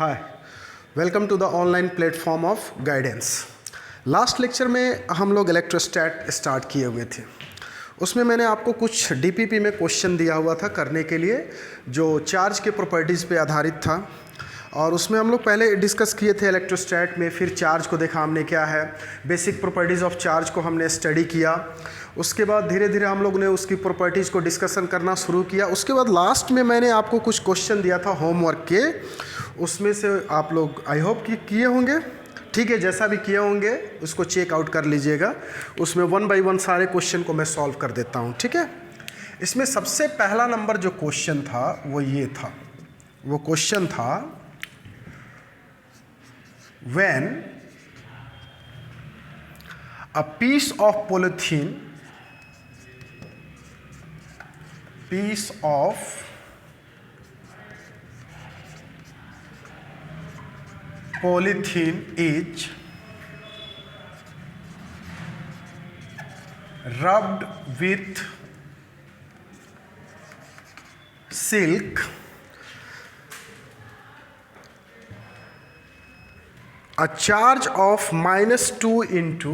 Hi, welcome to the online platform of guidance. Last lecture में हम लोग इलेक्ट्रोस्टैट start किए हुए थे। उसमें मैंने आपको कुछ डीपीपी में क्वेश्चन दिया हुआ था करने के लिए, जो चार्ज के प्रॉपर्टीज़ पे आधारित था। और उसमें हम लोग पहले डिस्कस किए थे इलेक्ट्रोस्टैट में, फिर चार्ज को देखा हमने क्या है, बेसिक प्रॉपर्टीज़ ऑफ चार्ज को हमने स्टडी किया। उसके बाद धीरे धीरे हम लोग ने उसकी प्रॉपर्टीज़ को डिस्कशन करना शुरू किया। उसके बाद लास्ट में मैंने आपको कुछ क्वेश्चन दिया था होमवर्क के, उसमें से आप लोग आई होप कि किए होंगे। ठीक है, जैसा भी किए होंगे उसको चेक आउट कर लीजिएगा। उसमें 1 बाय 1 सारे क्वेश्चन को मैं सॉल्व कर देता हूँ। ठीक है, इसमें सबसे पहला नंबर जो क्वेश्चन था वो ये था। वो क्वेश्चन था, when a piece of polythene is rubbed with silk, a charge of -2 into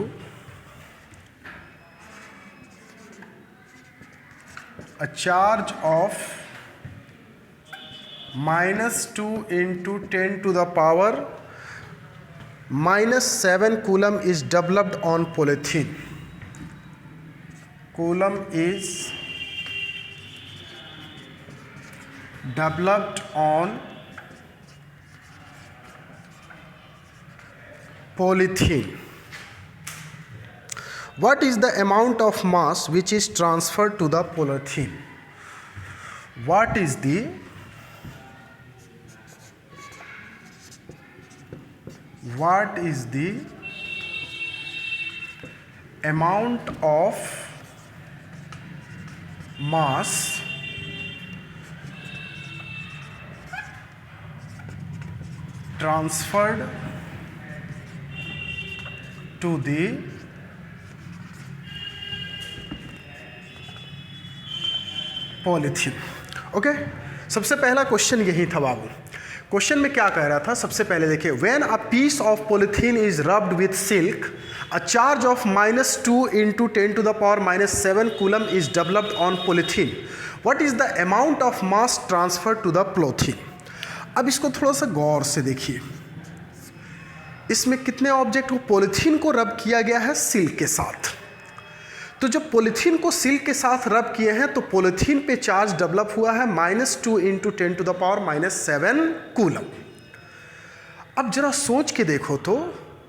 -10 to the power -7 coulomb is developed on polythene. Coulomb is developed on polythene. What is the amount of mass which is transferred to the polythene? What is the amount of mass transferred to the polythene? Okay, सबसे पहला question यही था बाबू। Question में क्या कह रहा था, सबसे पहले देखिए, when a piece of polythene is rubbed with silk, a charge of -2 into 10 to the power -7 coulomb is developed on polythene. What is the amount of mass transferred to the polythene? अब इसको थोड़ा सा गौर से देखिए। इसमें कितने object को polythene को रब किया गया है सिल्क के साथ। तो जब पॉलीथीन को सिल्क के साथ रब किए हैं तो पॉलीथीन पे चार्ज डेवलप हुआ है -2 into 10 to the power -7 coulomb. अब जरा सोच के देखो तो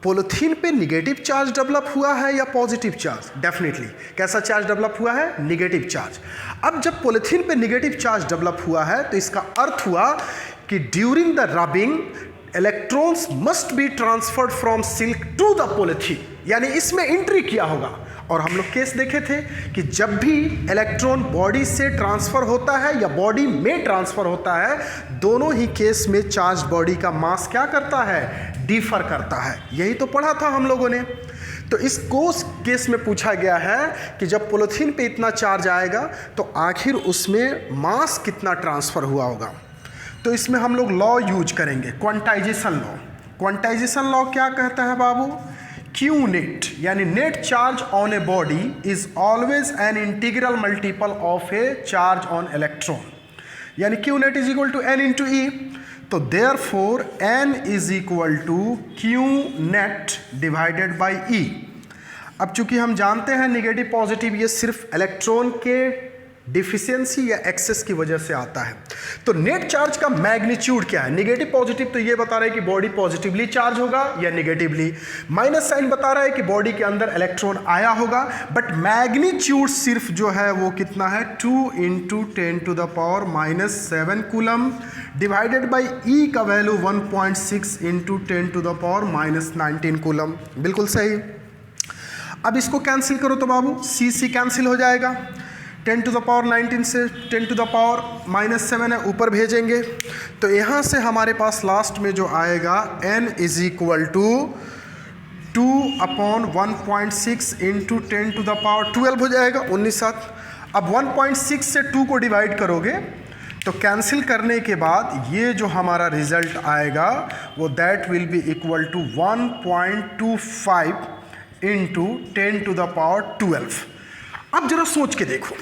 पॉलीथीन पे निगेटिव चार्ज डेवलप हुआ है या पॉजिटिव चार्ज? डेफिनेटली कैसा चार्ज डेवलप हुआ है? Negative charge. अब जब पॉलीथीन पे निगेटिव चार्ज डेवलप हुआ है तो इसका अर्थ हुआ कि during the rubbing electrons must be transferred from silk to the polythene, यानी इसमें एंट्री किया होगा। और हम लोग केस देखे थे कि जब भी इलेक्ट्रॉन बॉडी से ट्रांसफर होता है या बॉडी में ट्रांसफर होता है, दोनों ही केस में चार्ज बॉडी का मास क्या करता है? डिफर करता है। यही तो पढ़ा था हम लोगों ने। तो इस केस में पूछा गया है कि जब पॉलीथीन पे इतना चार्ज आएगा तो आखिर उसमें मास कितना ट्रांसफर हुआ होगा। तो इसमें हम लोग लॉ यूज करेंगे, क्वांटाइजेशन लॉ। क्वांटाइजेशन लॉ क्या कहता है बाबू? Q net यानी net charge on a body is always an integral multiple of a charge on electron, यानी Q net is equal to N into E। तो therefore N is equal to Q net divided by E। अब चूंकि हम जानते हैं negative positive ये सिर्फ electron के डिफिशियंसी या एक्सेस की वजह से आता है। तो नेट चार्ज का मैग्नीट्यूड क्या है? निगेटिव पॉजिटिव तो ये बता रहा है कि बॉडी पॉजिटिवली चार्ज होगा या निगेटिवली, माइनस साइन बता रहा है कि बॉडी के अंदर इलेक्ट्रॉन आया होगा, बट मैग्नीट्यूड सिर्फ जो है वो कितना है? 2 into 10 to the power -7 coulomb divided by ई का value 1.6 into 10 to the power -19 coulomb. बिल्कुल सही। अब इसको कैंसिल करो तो बाबू C कैंसिल हो जाएगा। 10 to the power 19 से 10 to the power -7 है, ऊपर भेजेंगे तो यहाँ से हमारे पास लास्ट में जो आएगा n is equal to 2/1.6 into 10 to the power 12 हो जाएगा, 19/7। अब 1.6 से 2 को डिवाइड करोगे तो कैंसिल करने के बाद ये जो हमारा रिजल्ट आएगा वो that will be equal to 1.25 into 10⁻12। अब जरा सोच के देखो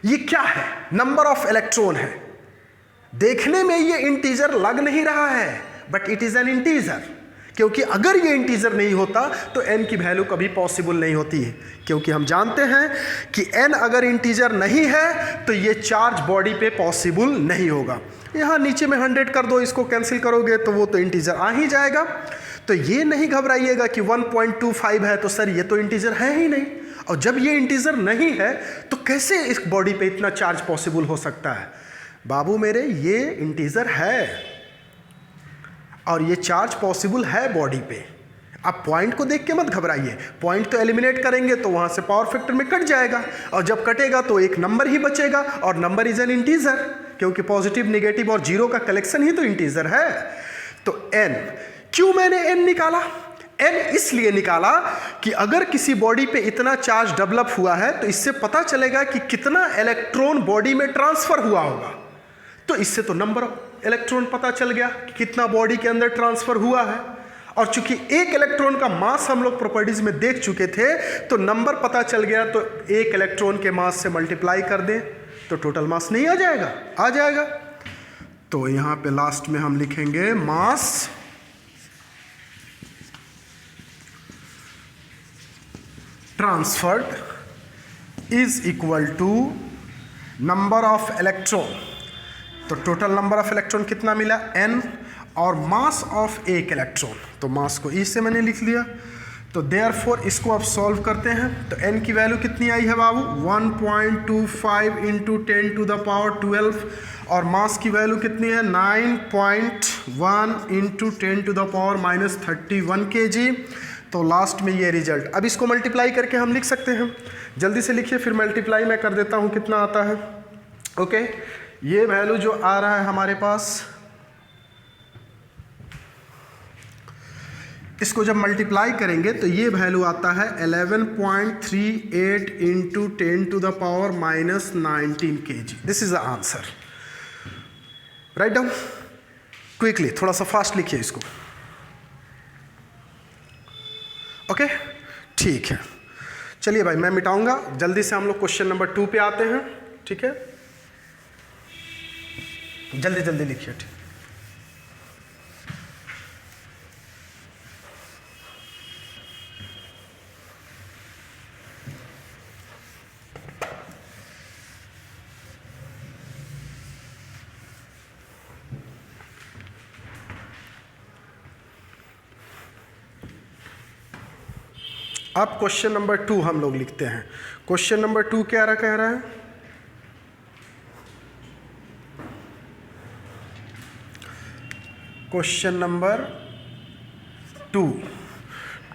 ये क्या है, नंबर ऑफ इलेक्ट्रॉन है। देखने में ये इंटीजर लग नहीं रहा है but it is an integer, क्योंकि अगर ये इंटीजर नहीं होता तो n की वैल्यू कभी पॉसिबल नहीं होती है, क्योंकि हम जानते हैं कि n अगर इंटीजर नहीं है तो ये चार्ज बॉडी पे पॉसिबल नहीं होगा। यहाँ नीचे में 100 कर दो, इसको कैंसिल करोगे तो वो तो इंटीजर आ ही जाएगा। तो ये नहीं घबराइएगा कि 1.25 है तो सर ये तो इंटीजर है ही नहीं, और जब ये इंटीजर नहीं है तो कैसे इस बॉडी पे इतना चार्ज पॉसिबल हो सकता है। बाबू मेरे ये इंटीजर है और ये चार्ज पॉसिबल है बॉडी पे। अब पॉइंट को देख के मत घबराइए, पॉइंट तो एलिमिनेट करेंगे तो वहाँ से पावर फैक्टर में कट जाएगा, और जब कटेगा तो एक नंबर ही बचेगा, और नंबर इज एन इंटीजर, क्योंकि पॉजिटिव नेगेटिव और जीरो का कलेक्शन ही तो इंटीजर है। तो n, क्यों मैंने n निकाला? n इसलिए निकाला कि अगर किसी बॉडी पे इतना चार्ज डेवलप हुआ है तो इससे पता चलेगा कि कितना इलेक्ट्रॉन बॉडी में ट्रांसफर हुआ होगा। तो इससे तो नंबर ऑफ इलेक्ट्रॉन पता चल गया कि कितना बॉडी के अंदर ट्रांसफर हुआ है, और चूंकि एक इलेक्ट्रॉन का मास हम लोग प्रॉपर्टीज में देख चुके थे तो नंबर पता चल गया। तो एक इलेक्ट्रॉन के मास से मल्टीप्लाई कर दें तो टोटल मास नहीं आ जाएगा? आ जाएगा। तो यहां पे लास्ट में हम लिखेंगे mass transferred is equal to number of electron. तो टोटल नंबर ऑफ इलेक्ट्रॉन कितना मिला? n, और मास ऑफ एक इलेक्ट्रॉन, तो मास को ई से मैंने लिख लिया। तो देयरफॉर इसको अब सॉल्व करते हैं। तो n की वैल्यू कितनी आई है बाबू? 1.25 इंटू 10⁻12, और मास की वैल्यू कितनी है? 9.1 इंटू 10⁻31 kg। तो लास्ट में ये रिजल्ट, अब इसको मल्टीप्लाई करके हम लिख सकते हैं। जल्दी से लिखिए, फिर मल्टीप्लाई मैं कर देता हूँ कितना आता है। ओके, ये वैल्यू जो आ रहा है हमारे पास, इसको जब मल्टीप्लाई करेंगे तो ये वैल्यू आता है 11.38 into 10⁻19 kg। This is the answer. Write down quickly, थोड़ा सा फास्ट लिखिए इसको। ओके ठीक है, चलिए भाई मैं मिटाऊंगा। जल्दी से हम लोग क्वेश्चन नंबर 2 पे आते हैं। ठीक है, जल्दी जल्दी लिखिए। ठीक, अब क्वेश्चन नंबर 2 हम लोग लिखते हैं। क्वेश्चन नंबर 2 क्या कह रहा है? क्वेश्चन नंबर 2,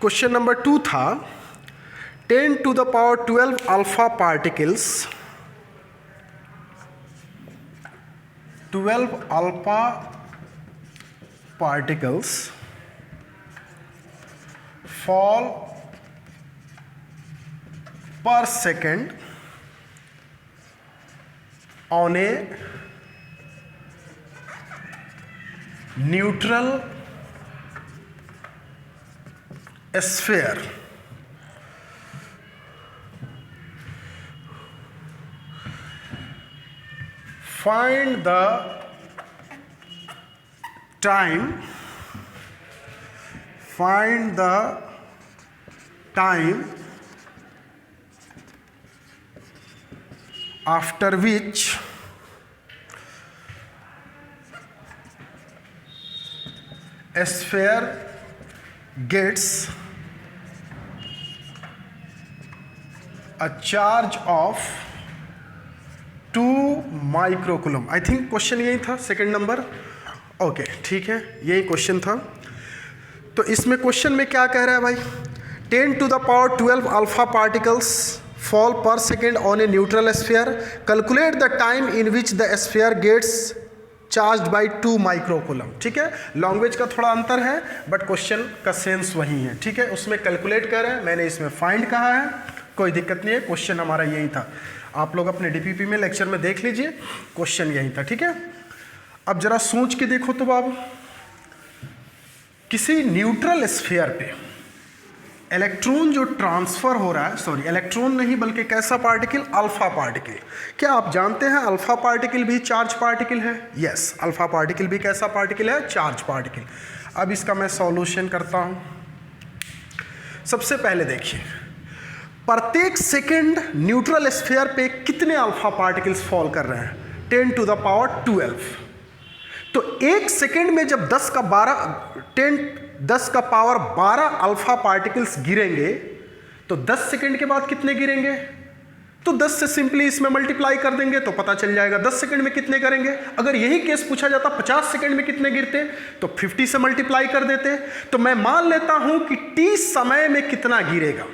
क्वेश्चन नंबर 2 था 10⁻12 alpha particles, 12 alpha particles fall per second on a neutral sphere. Find the time, find the time after which a sphere gets a charge of 2 microcoulomb. I think question यही था, second number. Okay ठीक है, यही question था। तो इसमें question में क्या कह रहा है भाई? 10⁻12 alpha particles fall per second on a neutral sphere. Calculate the time in which the sphere gets charged by 2 microcoulomb. ठीक है, लैंग्वेज का थोड़ा अंतर है बट क्वेश्चन का सेंस वही है। ठीक है, उसमें कैलकुलेट कर रहे हैं, मैंने इसमें फाइंड कहा है, कोई दिक्कत नहीं है, क्वेश्चन हमारा यही था। आप लोग अपने डीपीपी में लेक्चर में देख लीजिए, क्वेश्चन यही था, ठीक है। अब जरा सोच के देखो तो बाबू, किसी न्यूट्रल स्फीयर पे इलेक्ट्रॉन जो ट्रांसफर हो रहा है, सॉरी इलेक्ट्रॉन नहीं बल्कि कैसा पार्टिकल, अल्फा पार्टिकल। क्या आप जानते हैं अल्फा पार्टिकल भी चार्ज पार्टिकल है? यस, अल्फा पार्टिकल भी कैसा पार्टिकल है? Charge particle. अब इसका मैं सॉल्यूशन करता हूं। सबसे पहले देखिए, प्रत्येक सेकंड न्यूट्रल स्फीयर पे कितने अल्फा पार्टिकल्स फॉल कर रहे हैं? 10 टू द पावर 12। तो एक सेकंड में जब 10 का पावर 12 अल्फा पार्टिकल्स गिरेंगे तो 10 सेकंड के बाद कितने गिरेंगे? तो 10 से सिंपली इसमें मल्टीप्लाई कर देंगे तो पता चल जाएगा 10 सेकंड में कितने करेंगे। अगर यही केस पूछा जाता 50 सेकंड में कितने गिरते तो 50 से मल्टीप्लाई कर देते। तो मैं मान लेता हूं कि t समय में कितना गिरेगा,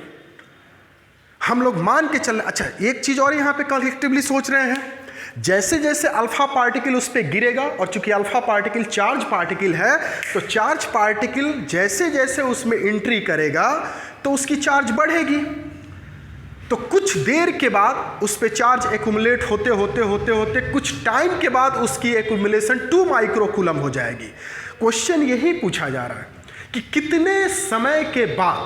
हम लोग मान के चल। अच्छा, एक चीज और यहां पे कलेक्टिवली सोच रहे हैं, जैसे जैसे अल्फा पार्टिकल उस पर गिरेगा, और चूंकि अल्फा पार्टिकल चार्ज पार्टिकल है तो चार्ज पार्टिकल जैसे जैसे उसमें एंट्री करेगा तो उसकी चार्ज बढ़ेगी। तो कुछ देर के बाद उस पर चार्ज एक्यूमुलेट होते होते होते होते कुछ टाइम के बाद उसकी एक्यूमुलेशन 2 माइक्रोकूलम हो जाएगी। क्वेश्चन यही पूछा जा रहा है कि कितने समय के बाद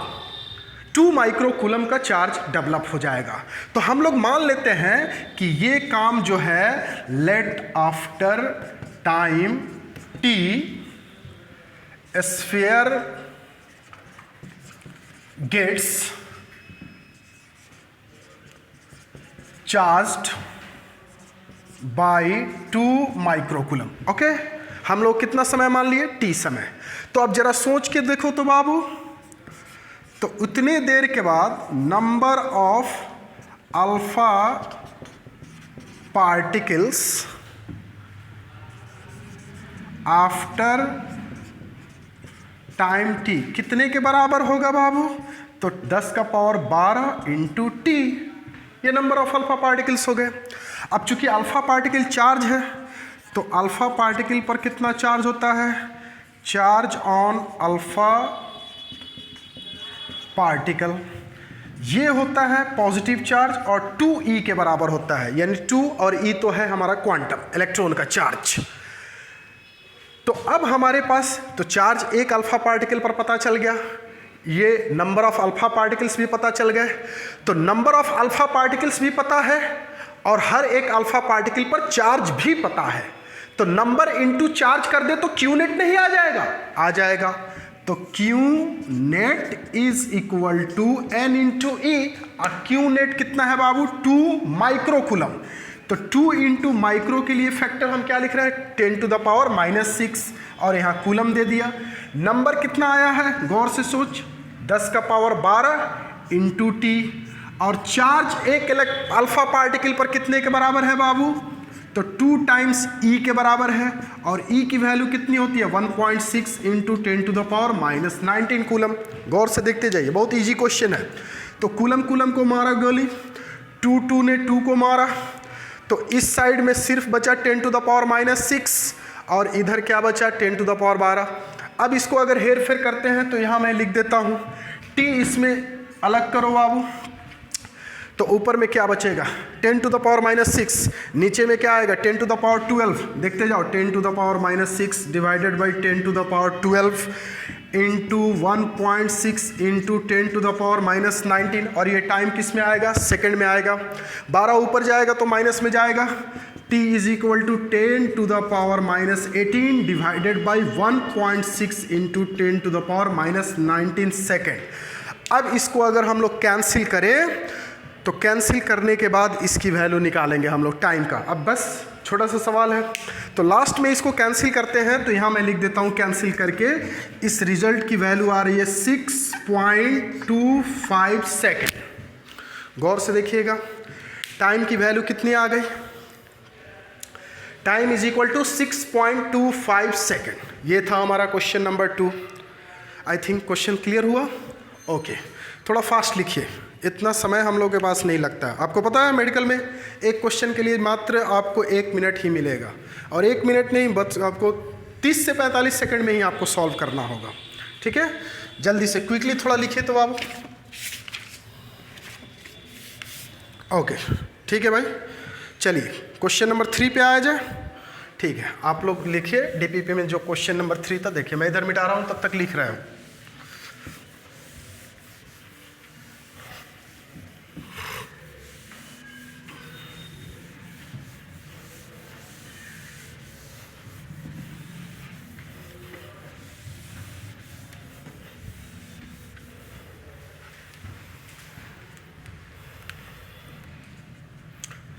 2 माइक्रोकूलम का चार्ज डेवलप हो जाएगा। तो हम लोग मान लेते हैं कि ये काम जो है late after time t sphere gets charged by 2 microcoulomb. Okay, हम लोग कितना समय मान लिए? t समय। तो अब जरा सोच के देखो तो बाबू, तो उतने देर के बाद number of alpha particles after time t कितने के बराबर होगा बाबू? तो 10 का पावर 12 इंटू t, ये नंबर ऑफ अल्फा पार्टिकल्स हो गए। अब चूंकि अल्फा पार्टिकल चार्ज है तो अल्फा पार्टिकल पर कितना चार्ज होता है? चार्ज ऑन अल्फा पार्टिकल ये होता है पॉजिटिव चार्ज और 2e के बराबर होता है, यानी 2 और e तो है हमारा क्वांटम इलेक्ट्रॉन का चार्ज। तो अब हमारे पास तो चार्ज एक अल्फा पार्टिकल पर पता चल गया, ये नंबर ऑफ अल्फा पार्टिकल्स भी पता चल गए। तो नंबर ऑफ अल्फा पार्टिकल्स भी पता है और हर एक अल्फा पार्टिकल पर चार्ज भी पता है। तो नंबर इंटू चार्ज कर दे तो क्यू नेट नहीं आ जाएगा? आ जाएगा। तो Q net is equal to n into e, और क्यू नेट कितना है बाबू? 2 माइक्रोकूलम। तो 2 इंटू माइक्रो के लिए फैक्टर हम क्या लिख रहे हैं? 10 टू द पावर -6, और यहाँ कूलम दे दिया। नंबर कितना आया है? गौर से सोच, 10 का पावर 12 इंटू टी, और चार्ज एक अल्फा पार्टिकल पर कितने के बराबर है बाबू? तो 2 टाइम्स ई के बराबर है, और ई की वैल्यू कितनी होती है? 1.6 into 10 to the power -19 coulomb. गौर से देखते जाइए, बहुत इजी क्वेश्चन है। तो कूलम कूलम को मारा गोली, 2 ने 2 को मारा, तो इस साइड में सिर्फ बचा 10 टू द पावर -6, और इधर क्या बचा? 10 टू द पावर 12। अब इसको अगर हेर फेर करते हैं तो यहाँ मैं लिख देता हूँ t, इसमें अलग करो बाबू, तो ऊपर में क्या बचेगा? 10 टू द पावर -6, नीचे में क्या आएगा? 10 टू द पावर 12। देखते जाओ, 10 to the power -6 divided by 10 to the power 12 into 1.6 into 10 to the power -19, और ये टाइम किस में आएगा? सेकंड में आएगा। 12 ऊपर जाएगा तो माइनस में जाएगा। t is equal to 10 to the power -18 divided by 1.6 into 10 to the power -19 second. अब इसको अगर हम लोग कैंसिल करें तो कैंसिल करने के बाद इसकी वैल्यू निकालेंगे हम लोग टाइम का। अब बस छोटा सा सवाल है, तो लास्ट में इसको कैंसिल करते हैं, तो यहाँ मैं लिख देता हूँ कैंसिल करके, इस रिजल्ट की वैल्यू आ रही है 6.25 सेकेंड। गौर से देखिएगा, टाइम की वैल्यू कितनी आ गई? Time is equal to 6.25 second. ये था हमारा question number 2। I think question clear हुआ? ओके, थोड़ा फास्ट लिखिए, इतना समय हम लोग के पास नहीं लगता। आपको पता है मेडिकल में एक क्वेश्चन के लिए मात्र आपको 1 मिनट ही मिलेगा, और 1 मिनट नहीं, बस आपको 30 से 45 सेकंड में ही आपको सॉल्व करना होगा। ठीक है, जल्दी से क्विकली थोड़ा लिखिए तो बाबू। ओके, ठीक है भाई, चलिए क्वेश्चन नंबर 3 पे आया जाए। ठीक है, आप लोग लिखिए डीपीपी में जो क्वेश्चन नंबर 3 था। देखिए मैं इधर मिटा रहा हूँ, तब तक लिख रहा हूँ।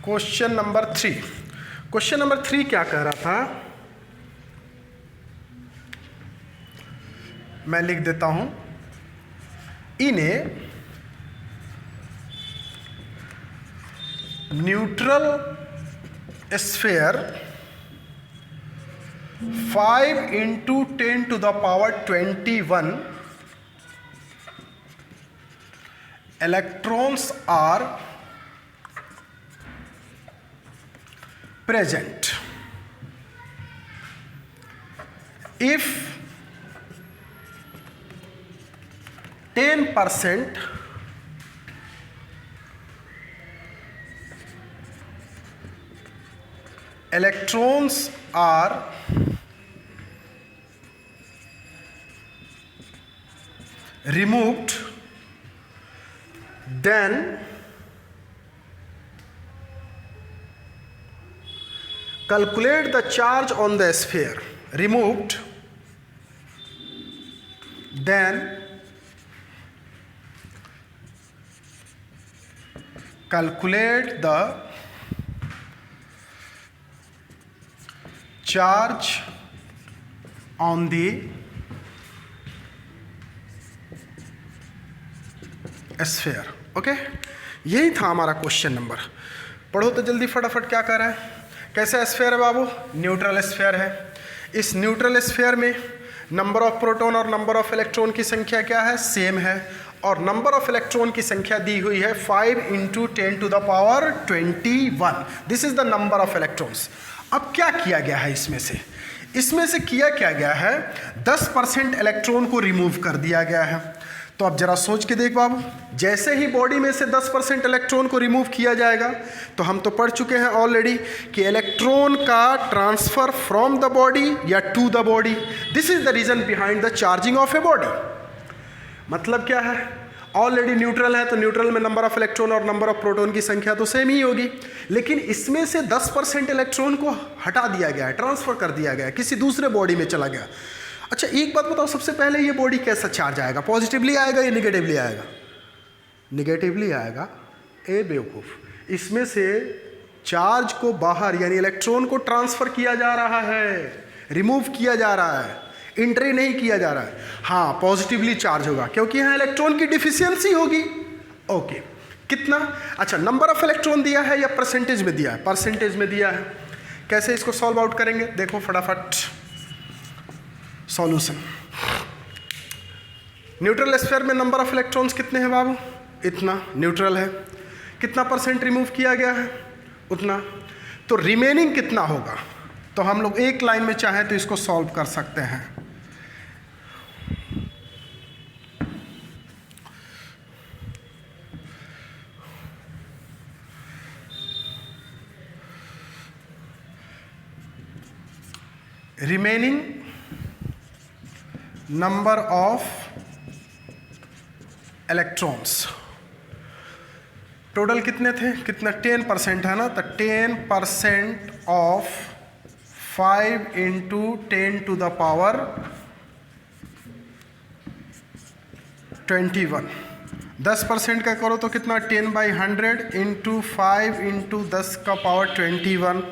क्वेश्चन नंबर 3, क्वेश्चन नंबर 3 क्या कह रहा था, मैं लिख देता हूं। इन a neutral sphere 5 × 10⁻21 electrons are present. If 10% electrons are removed, then calculate the charge on the sphere removed, then calculate the charge on the sphere. Okay, यही था हमारा क्वेश्चन नंबर। पढ़ो तो जल्दी फटाफट, क्या कर रहा है। कैसा स्फीयर है बाबू? न्यूट्रल स्फीयर है। इस न्यूट्रल स्फीयर में नंबर ऑफ प्रोटॉन और नंबर ऑफ इलेक्ट्रॉन की संख्या क्या है? सेम है। और नंबर ऑफ इलेक्ट्रॉन की संख्या दी हुई है 5 × 10⁻21। This is the number of electrons. अब क्या किया गया है इसमें से? इसमें से किया क्या गया है, 10% इलेक्ट्रॉन को रिमूव कर दिया गया है। तो अब जरा सोच के देख बाबू, जैसे ही बॉडी में से 10% इलेक्ट्रॉन को रिमूव किया जाएगा, तो हम तो पढ़ चुके हैं ऑलरेडी कि इलेक्ट्रॉन का ट्रांसफर फ्रॉम द बॉडी या to the body, this is the reason behind the charging of a body. मतलब क्या है, ऑलरेडी न्यूट्रल है तो न्यूट्रल में नंबर ऑफ इलेक्ट्रॉन और नंबर ऑफ प्रोटॉन की संख्या तो सेम ही होगी, लेकिन इसमें से 10% इलेक्ट्रॉन को हटा दिया गया है, ट्रांसफर कर दिया गया है, किसी दूसरे बॉडी में चला गया। अच्छा एक बात बताओ, सबसे पहले ये बॉडी कैसा चार्ज आएगा? पॉजिटिवली आएगा या निगेटिवली आएगा? निगेटिवली आएगा। ए बेवकूफ़, इसमें से चार्ज को बाहर यानी इलेक्ट्रॉन को ट्रांसफर किया जा रहा है, रिमूव किया जा रहा है, एंट्री नहीं किया जा रहा है। हाँ, पॉजिटिवली चार्ज होगा क्योंकि यहाँ इलेक्ट्रॉन की डिफिशियंसी होगी। ओके, कितना? अच्छा, नंबर ऑफ इलेक्ट्रॉन दिया है या परसेंटेज में दिया है? परसेंटेज में दिया है। कैसे इसको सॉल्व आउट करेंगे? देखो फटाफट सॉल्यूशन। न्यूट्रल स्फीयर में नंबर ऑफ इलेक्ट्रॉन्स कितने हैं बाबू? इतना न्यूट्रल है। कितना परसेंट रिमूव किया गया है? उतना। तो रिमेनिंग कितना होगा? तो हम लोग एक लाइन में चाहें तो इसको सॉल्व कर सकते हैं। Remaining number of electrons total कितने थे? कितना? 10% है ना, तो 10% ऑफ 5 × 10⁻21। 10% का करो तो कितना? 10/100 × 5 × 10⁻21।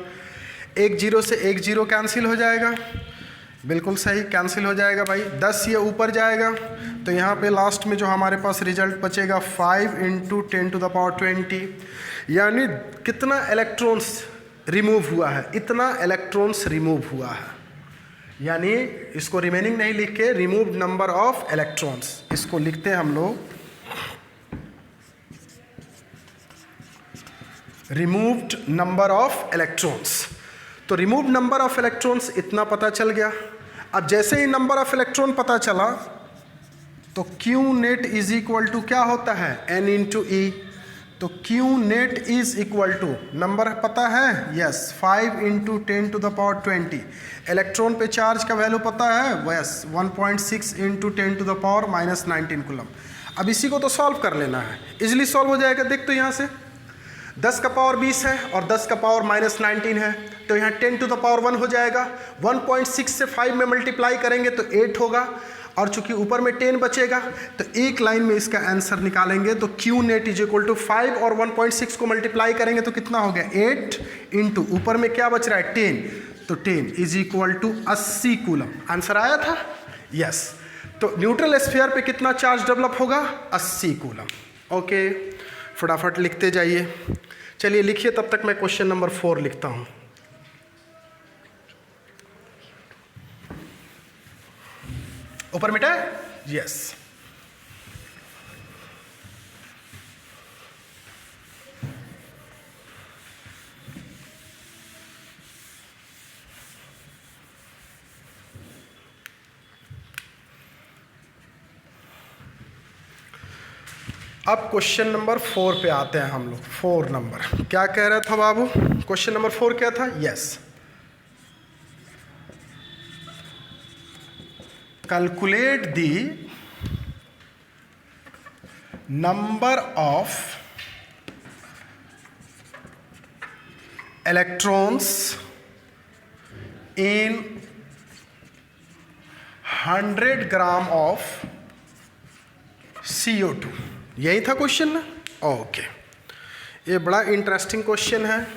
एक जीरो से एक जीरो कैंसिल हो जाएगा, बिल्कुल सही कैंसिल हो जाएगा भाई। 10 ये ऊपर जाएगा तो यहाँ पे लास्ट में जो हमारे पास रिजल्ट बचेगा 5 × 10⁻20, यानी कितना इलेक्ट्रॉन्स रिमूव हुआ है? इतना इलेक्ट्रॉन्स रिमूव हुआ है। यानी इसको रिमेनिंग नहीं लिख के रिमूव्ड नंबर ऑफ इलेक्ट्रॉन्स, इसको लिखते हैं हम लोग रिमूव्ड नंबर ऑफ इलेक्ट्रॉन्स। तो रिमूव्ड नंबर ऑफ इलेक्ट्रॉन्स इतना पता चल गया। अब जैसे ही नंबर ऑफ इलेक्ट्रॉन पता चला तो Q net is equal to क्या होता है? N × E। तो Q net is equal to, number पता है, yes 5 into 10 to the power 20। Electron पे चार्ज का वैल्यू पता है, yes 1.6 into 10 to the power -19 coulomb. अब इसी को तो सॉल्व कर लेना है, इजिली सॉल्व हो जाएगा। देख तो यहाँ से 10 का पावर 20 है और 10 का पावर -19 है, तो यहाँ 10 टू द पावर 1 हो जाएगा। 1.6 से 5 में मल्टीप्लाई करेंगे तो 8 होगा, और चूंकि ऊपर में 10 बचेगा तो एक लाइन में इसका आंसर निकालेंगे। तो Q net is equal to 5 और 1.6 को मल्टीप्लाई करेंगे तो कितना हो गया, 8 इंटू ऊपर में क्या बच रहा है, 10, तो 10 is equal to 80 coulomb. Answer आया था, यस। तो न्यूट्रल स्फीयर पे कितना चार्ज डेवलप होगा, 80 कूलम। ओके, फटाफट लिखते जाइए। चलिए लिखिए, तब तक मैं क्वेश्चन नंबर 4 लिखता हूँ। ऊपर मिटा है, यस। अब क्वेश्चन नंबर 4 पे आते हैं हम लोग। 4 नंबर क्या कह रहा था बाबू, क्वेश्चन नंबर 4 क्या था, yes. Calculate the number of electrons in 100 gram of CO2। यही था क्वेश्चन ना, ओके। ये बड़ा इंटरेस्टिंग क्वेश्चन है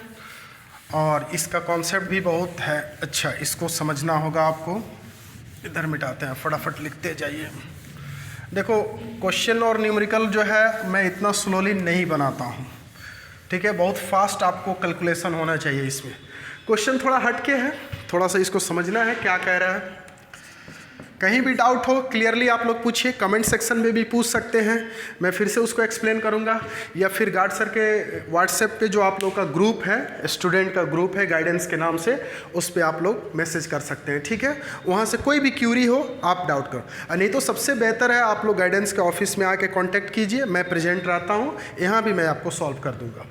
और इसका कॉन्सेप्ट भी बहुत है अच्छा, इसको समझना होगा आपको। इधर मिटाते हैं, फटाफट लिखते जाइए। देखो क्वेश्चन और न्यूमेरिकल जो है मैं इतना स्लोली नहीं बनाता हूँ, ठीक है, बहुत फास्ट आपको कैलकुलेशन होना चाहिए इसमें। क्वेश्चन थोड़ा हटके है, थोड़ा सा इसको समझना है क्या कह रहा है। कहीं भी डाउट हो क्लियरली आप लोग पूछिए, कमेंट सेक्शन में भी पूछ सकते हैं, मैं फिर से उसको एक्सप्लेन करूंगा, या फिर गार्ड सर के व्हाट्सएप पे जो आप लोग का ग्रुप है, स्टूडेंट का ग्रुप है गाइडेंस के नाम से, उस पर आप लोग मैसेज कर सकते हैं, ठीक है। वहाँ से कोई भी क्यूरी हो आप डाउट करो, और नहीं तो सबसे बेहतर है आप लोग गाइडेंस के ऑफिस में आके कॉन्टैक्ट कीजिए, मैं प्रेजेंट रहता हूँ, यहाँ भी मैं आपको सॉल्व कर दूँगा।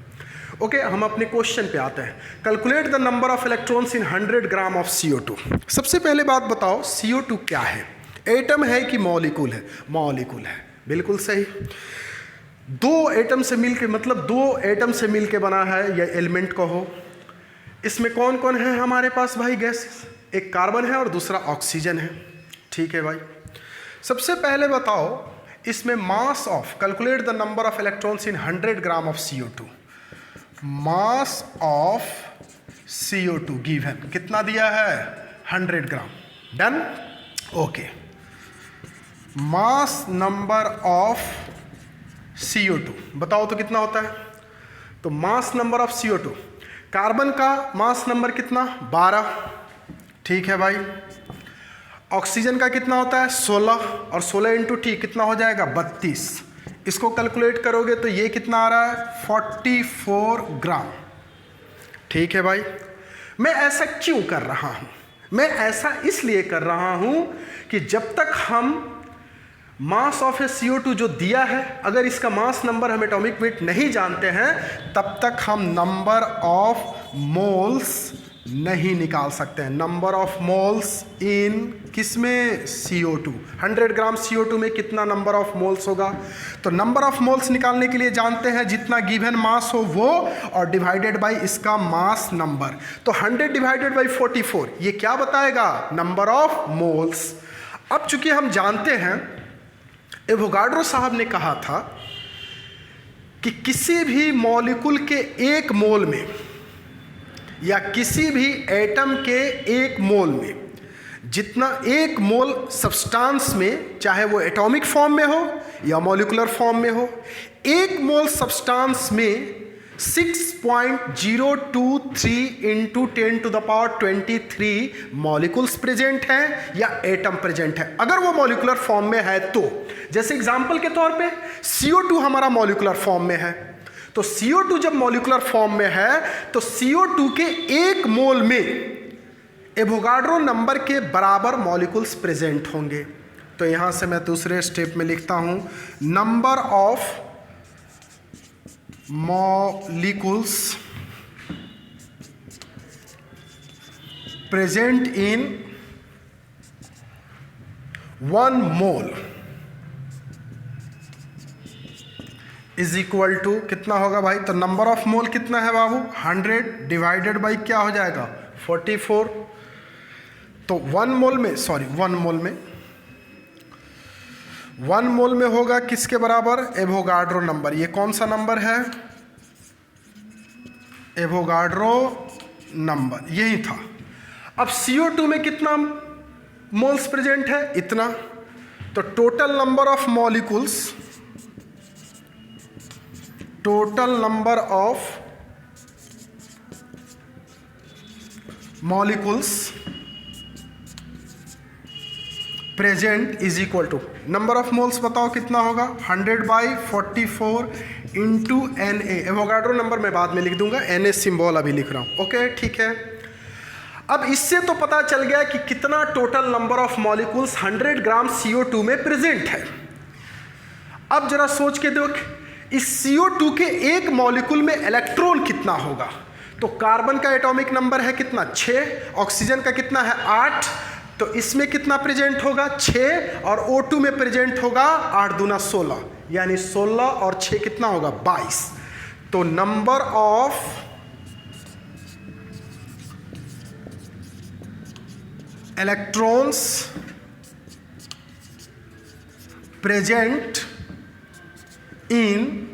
ओके, हम अपने क्वेश्चन पे आते हैं। Calculate the number of electrons in 100 gram of CO2। सबसे पहले बात बताओ, CO2 क्या है, एटम है कि मॉलिक्यूल है? मॉलिक्यूल है, बिल्कुल सही। दो एटम से मिलके, मतलब दो एटम से मिलके बना है, या एलिमेंट कहो। इसमें कौन कौन है हमारे पास भाई गैसेस? एक कार्बन है और दूसरा ऑक्सीजन है, ठीक है भाई। सबसे पहले बताओ इसमें mass of, calculate the number of electrons in 100 gram of CO2। Mass of CO2 given कितना दिया है, 100 gram. Done, okay. Mass number of CO2 बताओ तो कितना होता है? तो मास नंबर ऑफ CO2, कार्बन का मास नंबर कितना, 12, ठीक है भाई। ऑक्सीजन का कितना होता है, 16, और 16 इंटू T कितना हो जाएगा, 32। इसको कैलकुलेट करोगे तो ये कितना आ रहा है, 44 ग्राम, ठीक है भाई। मैं ऐसा क्यों कर रहा हूं? मैं ऐसा इसलिए कर रहा हूं कि जब तक हम मास ऑफ ए CO2 जो दिया है, अगर इसका मास नंबर हम एटॉमिक वेट नहीं जानते हैं, तब तक हम नंबर ऑफ मोल्स नहीं निकाल सकते हैं। नंबर ऑफ मोल्स इन किसमें, CO2। 100 ग्राम CO2 में कितना नंबर ऑफ मोल्स होगा? तो नंबर ऑफ मोल्स निकालने के लिए जानते हैं जितना गिवन मास हो वो, और डिवाइडेड बाय इसका मास नंबर। तो 100 डिवाइडेड बाय 44 ये क्या बताएगा, नंबर ऑफ मोल्स। अब चूंकि हम जानते हैं, एवोगाड्रो साहब ने कहा था कि किसी भी मॉलिक्यूल के एक मोल में या किसी भी एटम के एक मोल में जितना एक मोल सब्सटेंस में, चाहे वो एटॉमिक फॉर्म में हो या मॉलिक्यूलर फॉर्म में हो, एक मोल सब्सटेंस में 6.023 into 10 to the power 23 molecules present हैं या एटम प्रेजेंट है। अगर वो मॉलिक्यूलर फॉर्म में है तो, जैसे एग्जांपल के तौर पे CO2 हमारा मॉलिक्यूलर फॉर्म में है, तो CO2 जब मॉलिक्यूलर फॉर्म में है तो CO2 के एक मोल में एवोगाड्रो नंबर के बराबर मॉलिक्यूल्स प्रेजेंट होंगे। तो यहां से मैं दूसरे स्टेप में लिखता हूं, number of molecules present in 1 mole is equal to कितना होगा भाई? तो नंबर ऑफ मोल कितना है बाबू? 100 डिवाइडेड बाई क्या हो जाएगा? 44। तो 1 मोल में होगा किसके बराबर? Avogadro number. ये कौन सा नंबर है? एवोगाड्रो नंबर, यही था। अब CO2 में कितना मोल्स प्रेजेंट है? इतना। तो total number of molecules present is equal to number of moles, बताओ कितना होगा? 100/44 इंटू Na। एवोगाड्रो नंबर मैं बाद में लिख दूंगा, Na सिंबल अभी लिख रहा हूं। ओके, ठीक है। अब इससे तो पता चल गया कि कितना total number of molecules 100 gram CO2 में प्रेजेंट है। अब जरा सोच के देख, इस CO2 के एक मॉलिक्यूल में इलेक्ट्रॉन कितना होगा? तो कार्बन का एटॉमिक नंबर है कितना? 6। ऑक्सीजन का कितना है? 8। तो इसमें कितना प्रेजेंट होगा? 6। और O2 में प्रेजेंट होगा 8 दूना 16, यानी 16 और 6 कितना होगा? 22। तो number of electrons present in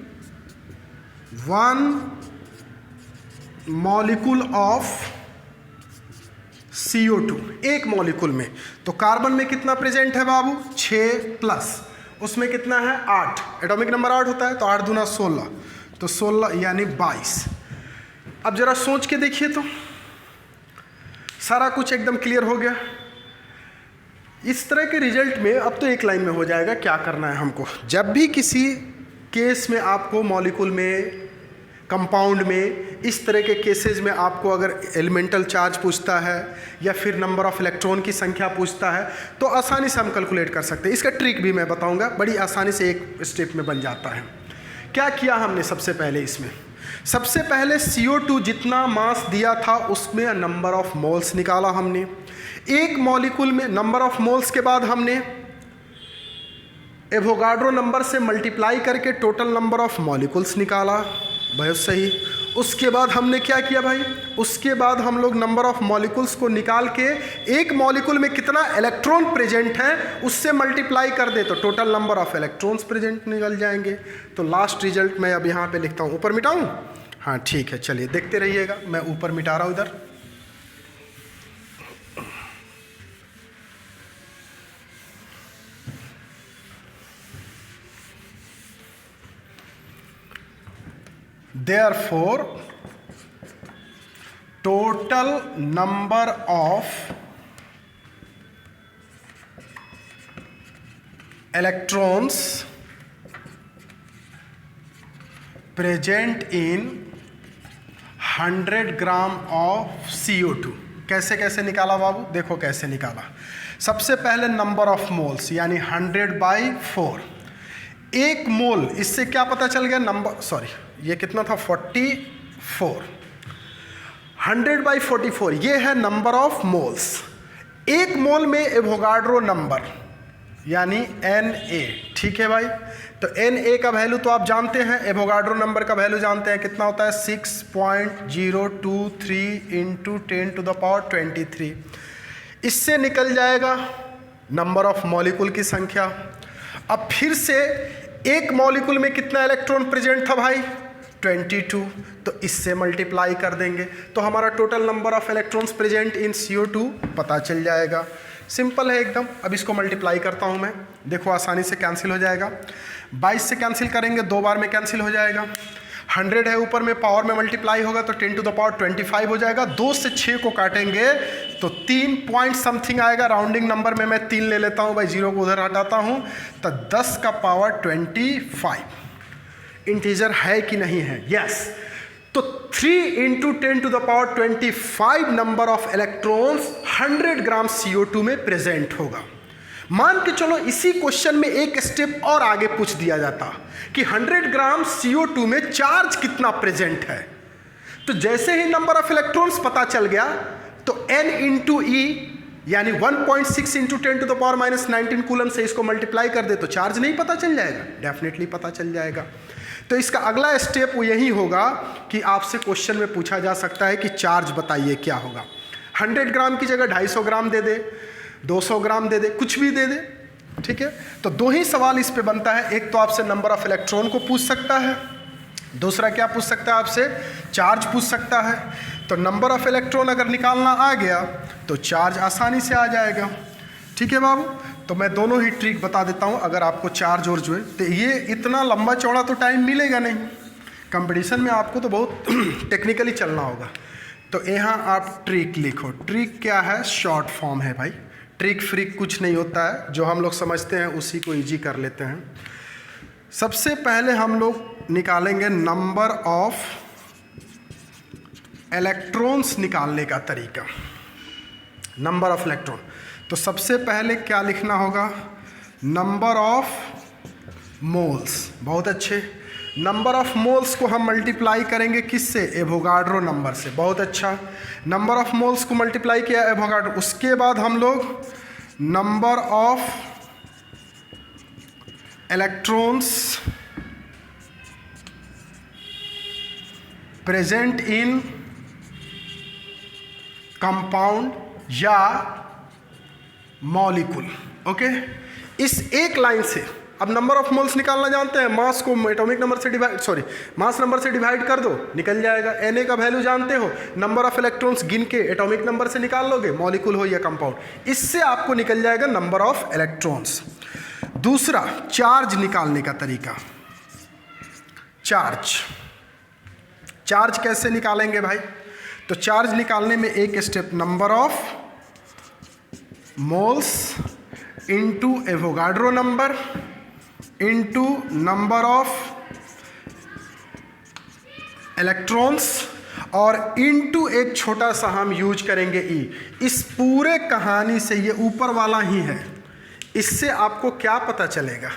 1 molecule of CO2, एक मॉलिक्यूल में। तो कार्बन में कितना प्रेजेंट है बाबू? 6 प्लस उसमें कितना है? 8। एटॉमिक नंबर 8 होता है, तो 8 दूना 16, तो 16 यानी 22। अब जरा सोच के देखिए, तो सारा कुछ एकदम क्लियर हो गया। इस तरह के रिजल्ट में अब तो एक लाइन में हो जाएगा क्या करना है हमको। जब भी किसी केस में आपको मॉलिक्यूल में, कंपाउंड में, इस तरह के केसेस में आपको अगर एलिमेंटल चार्ज पूछता है या फिर नंबर ऑफ इलेक्ट्रॉन की संख्या पूछता है, तो आसानी से हम कैलकुलेट कर सकते हैं। इसका ट्रिक भी मैं बताऊंगा, बड़ी आसानी से एक स्टेप में बन जाता है। क्या किया हमने सबसे पहले? इसमें सबसे पहले CO2 जितना मास दिया था उसमें नंबर ऑफ मोल्स निकाला हमने। एक मॉलिक्यूल में नंबर ऑफ मोल्स के बाद हमने एवोगाड्रो नंबर से मल्टीप्लाई करके टोटल नंबर ऑफ मॉलिक्यूल्स निकाला। बहुत सही। उसके बाद हमने क्या किया भाई? उसके बाद हम लोग नंबर ऑफ मॉलिक्यूल्स को निकाल के एक मॉलिक्यूल में कितना इलेक्ट्रॉन प्रेजेंट है उससे मल्टीप्लाई कर दे, तो total number of electrons present निकल जाएंगे। तो लास्ट रिजल्ट मैं अब यहाँ पे लिखता हूँ। ऊपर मिटाऊँ? हाँ ठीक है, चलिए देखते रहिएगा। मैं ऊपर मिटा रहा हूँ इधर। Therefore, total number of electrons present in 100 gram of CO2 कैसे कैसे निकाला बाबू? देखो कैसे निकाला। सबसे पहले नंबर ऑफ मोल्स यानी 100/4। एक मोल, इससे क्या पता चल गया? नंबर, सॉरी ये कितना था? 44। 100/44 ये है नंबर ऑफ मोल्स। एक मोल में एवोगाड्रो नंबर यानी Na, ठीक है भाई। तो Na का वैल्यू तो आप जानते हैं, एवोगाड्रो नंबर का वैल्यू जानते हैं, कितना होता है? 6.023 इंटू 10⁻23। इससे निकल जाएगा नंबर ऑफ मॉलिक्यूल की संख्या। अब फिर से एक मॉलिक्यूल में कितना इलेक्ट्रॉन प्रेजेंट था भाई? 22। तो इससे मल्टीप्लाई कर देंगे तो हमारा total number of electrons present in CO2 पता चल जाएगा। सिंपल है एकदम। अब इसको मल्टीप्लाई करता हूं मैं, देखो आसानी से कैंसिल हो जाएगा। 22 से कैंसिल करेंगे, 2 बार में कैंसिल हो जाएगा। 100 है ऊपर में, पावर में मल्टीप्लाई होगा तो 10⁻25 हो जाएगा। 2 से 6 को काटेंगे तो 3 पॉइंट समथिंग आएगा। राउंडिंग नंबर में मैं 3 ले लेता हूँ भाई, 0 को उधर हटाता हूँ, तो 10⁻25 इंटीजर है कि नहीं है? यस। तो 3 into 10⁻25 number of electrons 100 gram CO2 में प्रेजेंट होगा। मान के चलो इसी क्वेश्चन में एक स्टेप और आगे पूछ दिया जाता कि 100 ग्राम CO2 में चार्ज कितना प्रेजेंट है, तो जैसे ही नंबर ऑफ इलेक्ट्रॉन्स पता चल गया तो n इंटू ई यानी 1.6 इंटू 10⁻⁻19 कूलम से इसको मल्टीप्लाई कर दे तो चार्ज नहीं पता चल जाएगा? डेफिनेटली पता चल जाएगा। तो इसका अगला स्टेप यही होगा कि आपसे क्वेश्चन में पूछा जा सकता है कि चार्ज बताइए क्या होगा। 100 ग्राम की जगह 250 ग्राम दे दे, 200 ग्राम दे दे, कुछ भी दे दे, ठीक है। तो दो ही सवाल इस पे बनता है, एक तो आपसे नंबर ऑफ इलेक्ट्रॉन को पूछ सकता है, दूसरा क्या पूछ सकता है आपसे, चार्ज पूछ सकता है। तो नंबर ऑफ इलेक्ट्रॉन अगर निकालना आ गया तो चार्ज आसानी से आ जाएगा, ठीक है बाबू। तो मैं दोनों ही ट्रिक बता देता हूँ। अगर आपको चार्ज और जो है तो ये इतना लंबा चौड़ा तो टाइम मिलेगा नहीं, कंपटीशन में आपको तो बहुत टेक्निकली चलना होगा। तो यहाँ आप ट्रिक लिखो। ट्रिक क्या है? शॉर्ट फॉर्म है भाई, ट्रिक फ्रिक कुछ नहीं होता है, जो हम लोग समझते हैं उसी को इजी कर लेते हैं। सबसे पहले हम लोग निकालेंगे नंबर ऑफ इलेक्ट्रॉन्स निकालने का तरीका, नंबर ऑफ इलेक्ट्रॉन। तो सबसे पहले क्या लिखना होगा? Number of moles. बहुत अच्छे। नंबर ऑफ मोल्स को हम मल्टीप्लाई करेंगे किससे? एवोगाड्रो नंबर से। बहुत अच्छा। नंबर ऑफ मोल्स को मल्टीप्लाई किया एवोगाड्रो, उसके बाद हम लोग number of electrons present in compound या मॉलिक्यूल। ओके, इस एक लाइन से अब नंबर ऑफ मोल्स निकालना जानते हैं, मास को एटॉमिक नंबर से डिवाइड मास नंबर से डिवाइड कर दो, निकल जाएगा। Na का वैल्यू जानते हो, नंबर ऑफ इलेक्ट्रॉन्स गिन के एटॉमिक नंबर से निकाल लोगे, मॉलिक्यूल हो या कंपाउंड, इससे आपको निकल जाएगा नंबर ऑफ इलेक्ट्रॉन्स। दूसरा, चार्ज निकालने का तरीका। चार्ज कैसे निकालेंगे भाई? तो चार्ज निकालने में एक step, number of moles into Avogadro number into number of electrons और इंटू एक छोटा सा हम यूज करेंगे ई। इस पूरे कहानी से ये ऊपर वाला ही है। इससे आपको क्या पता चलेगा?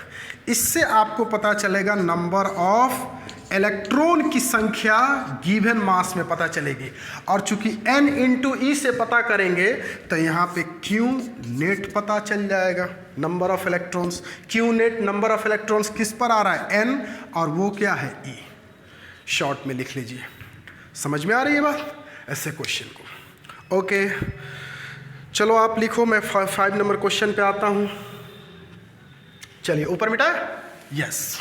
इससे आपको पता चलेगा नंबर ऑफ इलेक्ट्रॉन की संख्या गिवन मास में पता चलेगी। और चूंकि n इंटू ई से पता करेंगे तो यहाँ पे Q नेट पता चल जाएगा, number of electrons. Q net number of electrons किस पर आ रहा है? n, और वो क्या है? E। शॉर्ट में लिख लीजिए। समझ में आ रही है बात? ऐसे क्वेश्चन को। ओके, चलो आप लिखो, मैं 5 नंबर क्वेश्चन पे आता हूँ। चलिए, ऊपर मिटाए? यस।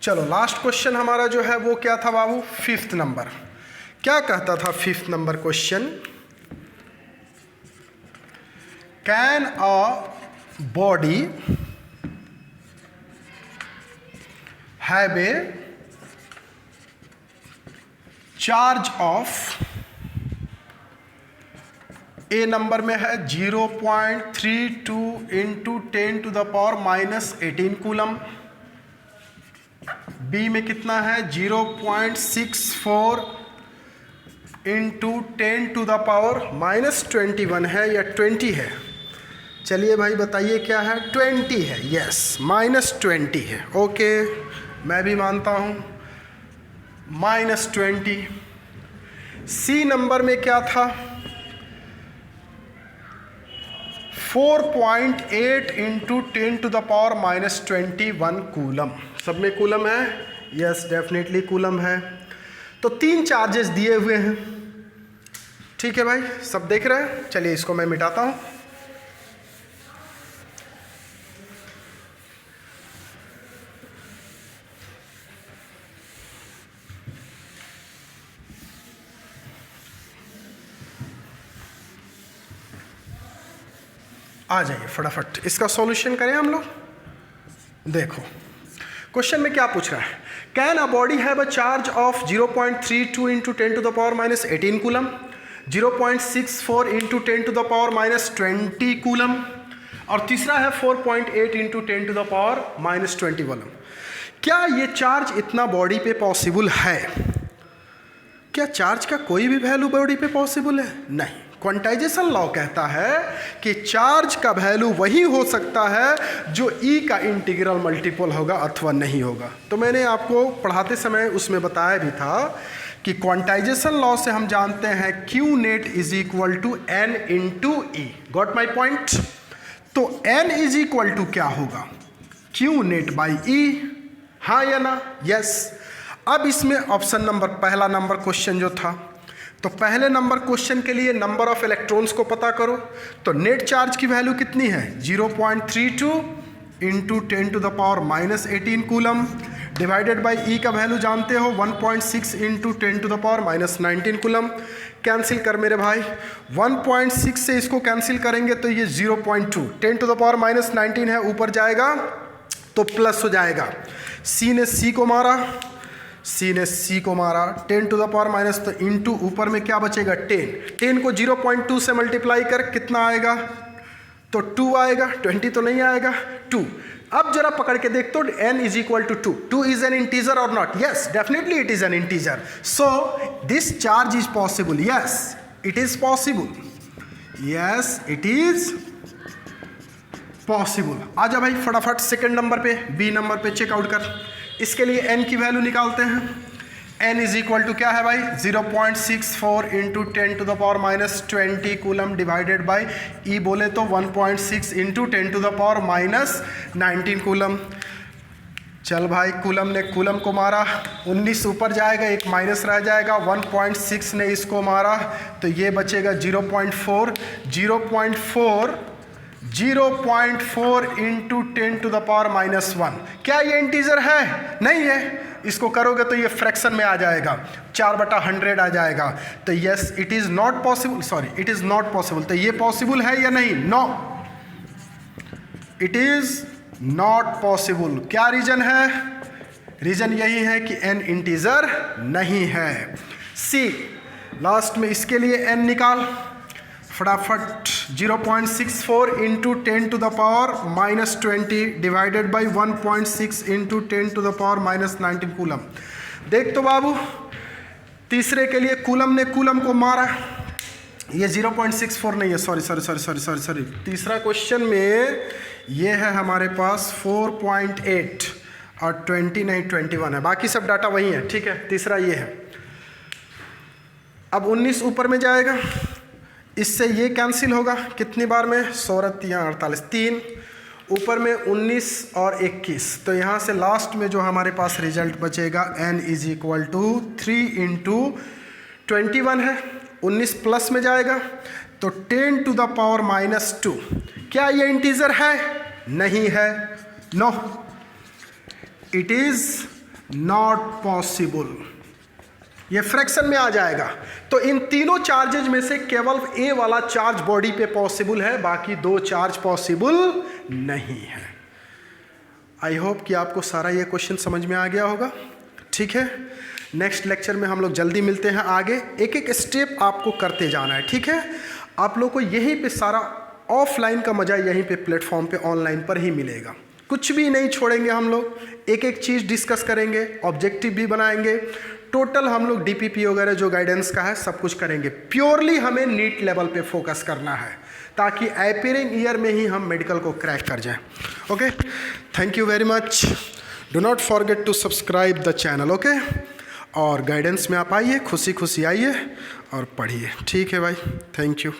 चलो, लास्ट क्वेश्चन हमारा जो है वो क्या था बाबू? 5th number. क्या कहता था 5th number question? Can a body have a charge of, A number में है 0.32 इंटू 10⁻⁻18 कूलम, बी में कितना है? 0.64 इंटू 10⁻⁻21 है या 20 है? चलिए भाई बताइए क्या है? 20 है। यस, -20 है। ओके, मैं भी मानता हूँ -20। सी नंबर में क्या था? 4.8 इंटू 10⁻⁻21 कूलम। सब में कूलम है? यस, डेफिनेटली कूलम है। तो 3 चार्जेस दिए हुए हैं, ठीक है भाई, सब देख रहे हैं। चलिए इसको मैं मिटाता हूँ। आ जाइए फटाफट, इसका सॉल्यूशन करें हम लोग। देखो क्वेश्चन में क्या पूछ रहा है? Can a body have a charge of 0.32 into 10⁻⁻18 coulomb, 0.64 into 10⁻⁻20 coulomb, और तीसरा है 4.8 इंटू 10⁻⁻20 कूलम। क्या ये चार्ज इतना बॉडी पे पॉसिबल है? क्या चार्ज का कोई भी वैल्यू बॉडी पे पॉसिबल है? नहीं। क्वांटाइजेशन लॉ कहता है कि चार्ज का वैल्यू वही हो सकता है जो ई का इंटीग्रल मल्टीपल होगा अथवा नहीं होगा। तो मैंने आपको पढ़ाते समय उसमें बताया भी था कि क्वांटाइजेशन लॉ से हम जानते हैं Q net is equal to N into E. Got my point? तो N इज इक्वल टू क्या होगा? Q net by E. हाँ या ना? यस। अब इसमें ऑप्शन नंबर, पहला नंबर क्वेश्चन जो था, तो पहले नंबर क्वेश्चन के लिए नंबर ऑफ इलेक्ट्रॉन्स को पता करो। तो नेट चार्ज की वैल्यू कितनी है? 0.32 into 10 to the power minus 18 coulomb divided by ई का वैल्यू जानते हो 1.6 into 10 to the power minus 19 coulomb. Cancel कर मेरे भाई, 1.6 से इसको कैंसिल करेंगे तो ये 0.2, 10 टू द पावर माइनस 19 है, ऊपर जाएगा तो प्लस हो जाएगा। सी ने सी को मारा, सी ने सी को मारा, 10 टू द पावर माइनस, तो इंटू ऊपर में क्या बचेगा? 10 को 0.2 से मल्टीप्लाई कर कितना आएगा? तो 2 आएगा। 20 तो नहीं आएगा, 2। अब जरा पकड़ के देख तो n is equal to 2। 2 is an integer और not? Yes, definitely it is an integer. So this charge is possible. Yes, it is possible. Yes, it is possible. आ जा भाई फटाफट सेकंड नंबर पे, बी नंबर पे checkout कर। इसके लिए n की वैल्यू निकालते हैं। n इज इक्वल टू क्या है भाई? 0.64 into 10 to the power minus 20 coulomb divided by e बोले तो 1.6 into 10 to the power minus 19 coulomb. चल भाई, कूलम ने कूलम को मारा, 19 ऊपर जाएगा, एक माइनस रह जाएगा, 1.6 ने इसको मारा तो ये बचेगा 0.4। 0.4 into 10 to the power minus 1। क्या ये इंटीजर है? नहीं है। इसको करोगे तो ये फ्रैक्शन में आ जाएगा, 4/100 आ जाएगा। तो yes, it is not possible, sorry, it is not possible. तो ये पॉसिबल है या नहीं? No, it is not possible. क्या रीजन है? रीजन यही है कि n इंटीजर नहीं है। सी लास्ट में, इसके लिए n निकाल फटाफट। 0.64 into 10 to the power minus 20 divided by 1.6 into 10 to the power minus 19 coulomb. देख तो बाबू, तीसरे के लिए कूलम ने कूलम को मारा, ये 0.64 नहीं है, सॉरी। तीसरा क्वेश्चन में ये है हमारे पास 4.8 और 20 नहीं 21 है, बाकी सब डाटा वही है, ठीक है। तीसरा ये है। अब 19 ऊपर में जाएगा, इससे ये कैंसिल होगा कितनी बार में? 16 3 ऊपर में 19 और 21। तो यहाँ से लास्ट में जो हमारे पास रिजल्ट बचेगा n is equal to 3 into 21 है, 19 प्लस में जाएगा तो 10 टू द पावर माइनस 2। क्या ये इंटीजर है? नहीं है। No, it is not possible. ये फ्रैक्शन में आ जाएगा। तो इन तीनों चार्जेज में से केवल ए वाला चार्ज बॉडी पे पॉसिबल है, बाकी दो चार्ज पॉसिबल नहीं है। आई होप कि आपको सारा ये क्वेश्चन समझ में आ गया होगा, ठीक है। नेक्स्ट लेक्चर में हम लोग जल्दी मिलते हैं आगे। एक एक स्टेप आपको करते जाना है, ठीक है। आप लोग को यहीं पे सारा ऑफलाइन का मजा यहीं पे प्लेटफॉर्म पे ऑनलाइन पर ही मिलेगा। कुछ भी नहीं छोड़ेंगे हम लोग, एक एक चीज़ डिस्कस करेंगे, ऑब्जेक्टिव भी बनाएंगे। टोटल हम लोग डीपीपी वगैरह जो गाइडेंस का है सब कुछ करेंगे। प्योरली हमें नीट लेवल पे फोकस करना है ताकि अपीयरिंग ईयर में ही हम मेडिकल को क्रैक कर जाएं। Okay, thank you very much. Do not forget to subscribe the channel, okay. और गाइडेंस में आप आइए, खुशी खुशी आइए और पढ़िए, ठीक है भाई। Thank you.